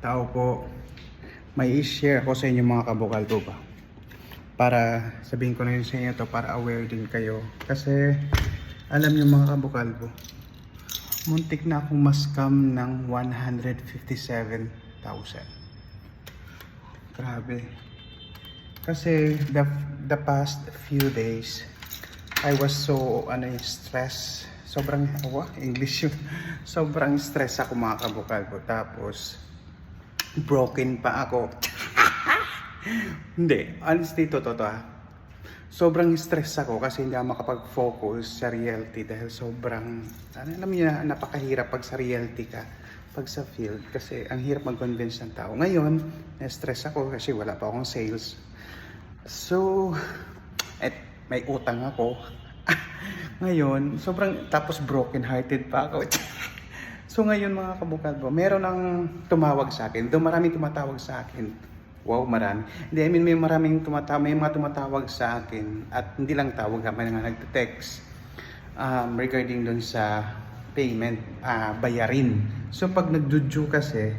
Tao po, may i-share ako sa inyo mga kabukalbo ba. Para sabihin ko na yun sa inyo to para aware din kayo. Kasi alam niyo mga kabukalbo, muntik na akong ma-scam ng 157,000. Grabe. Kasi the past few days, I was so stress. Sobrang English yun. Sobrang stress ako mga kabukalbo. Tapos broken pa ako. Hindi, honestly totoo sobrang stress ako kasi hindi ako makapag-focus sa reality dahil sobrang, alam niyo na, napakahirap pag sa reality ka, pag sa field, kasi ang hirap mag-convince ng tao. Ngayon, na-stress ako kasi wala pa akong sales. So, may utang ako. Ngayon, tapos broken hearted pa ako. So ngayon mga kabukalbo, meron ang tumawag sa akin. Doon maraming tumatawag sa akin. Wow, marami. Hindi, I mean, may mga tumatawag sa akin. At hindi lang tawag, may mga nagte-text regarding doon sa payment, bayarin. So pag nag-due kasi,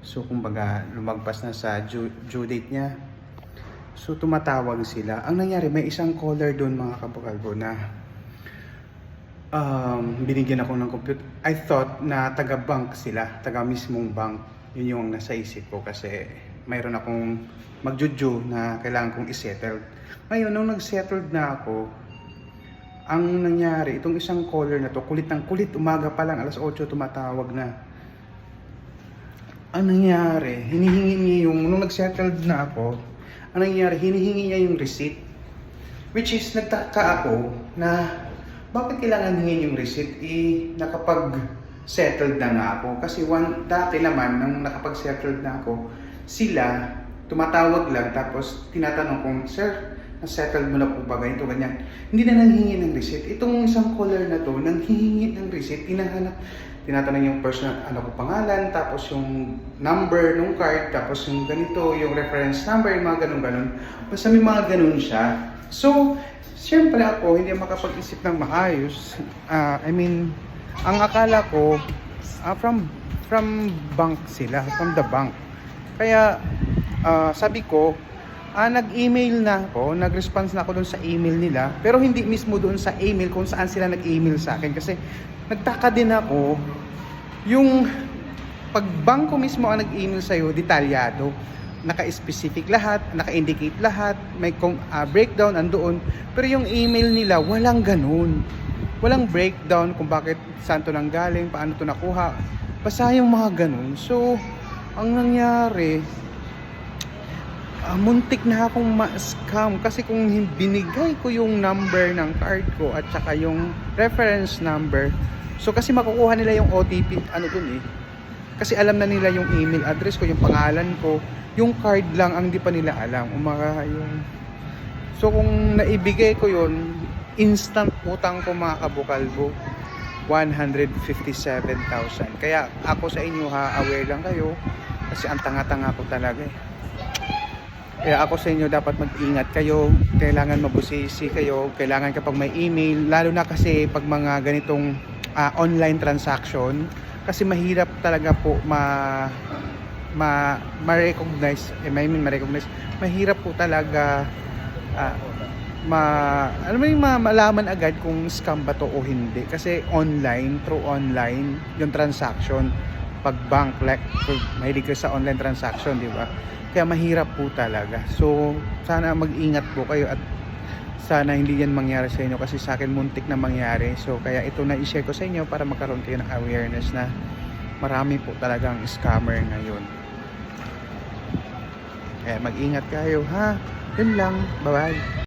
so kumbaga lumagpas na sa due date niya. So tumatawag sila. Ang nangyari, may isang caller doon mga kabukalbo na binigyan ako ng computer. I thought na taga-bank sila, taga mismong bank. Yun yung nasa isip ko kasi mayroon akong magjuju na kailangan kong isettle. Ngayon, nung nag-settled na ako, ang nangyari, itong isang caller na to, kulit ng kulit, umaga pa lang, alas 8 tumatawag na. Ang nangyari, hinihingi niya nung nag-settled na ako, ang nangyari, hinihingi niya yung receipt. Which is, nagtaka ako na bakit kailangan hingin yung receipt? Nakapag-settled na nga ako. Kasi dati naman, nung nakapag-settled na ako, sila tumatawag lang tapos tinatanong kong, Sir, na-settled mo na po ba? Ganito, ganyan. Hindi na nanghingi ng receipt. Itong isang caller na to, nanghingi ng receipt. Tinatanong yung personal, pangalan, tapos yung number ng card, tapos yung ganito, yung reference number, yung mga ganun-ganun. Basta may mga ganun siya. So, siyempre ako, hindi makapag-isip ng maayos. I mean, ang akala ko, from bank sila, from the bank. Kaya, sabi ko, nag-email na ako, nag-response na ako doon sa email nila, pero hindi mismo doon sa email kung saan sila nag-email sa akin. Kasi, nagtaka din ako, yung pag bangko mismo ang nag-email sa'yo, detalyado. Naka-specific lahat, naka-indicate lahat, may breakdown andoon. Pero yung email nila, walang ganun. Walang breakdown kung bakit saan to nanggaling, paano to nakuha. Basta yung mga ganun. So, ang nangyari, muntik na akong ma-scam. Kasi kung binigay ko yung number ng card ko at saka yung reference number, so kasi makukuha nila yung OTP, dun eh. Kasi alam na nila yung email address ko, yung pangalan ko, yung card lang ang di pa nila alam. So kung naibigay ko yun, instant utang ko mga kabukalbo, 157,000. Kaya ako sa inyo aware lang kayo kasi ang tanga-tanga ko talaga eh. Kaya ako sa inyo dapat mag-ingat kayo, kailangan mabusisi kayo, kailangan kapag may email, lalo na kasi pag mga ganitong online transaction, kasi mahirap talaga po ma-recognize, mahirap po talaga malaman agad kung scam ba to o hindi kasi through online yung transaction pag bank, like mahilig ka sa online transaction, di ba? Kaya mahirap po talaga. So sana mag-ingat po kayo at sana hindi yan mangyari sa inyo kasi sa akin muntik na mangyari. So kaya ito na i-share ko sa inyo para magkaroon kayo ng awareness na marami po talagang scammer ngayon. Kaya mag-ingat kayo ha. Yun lang. Bye-bye.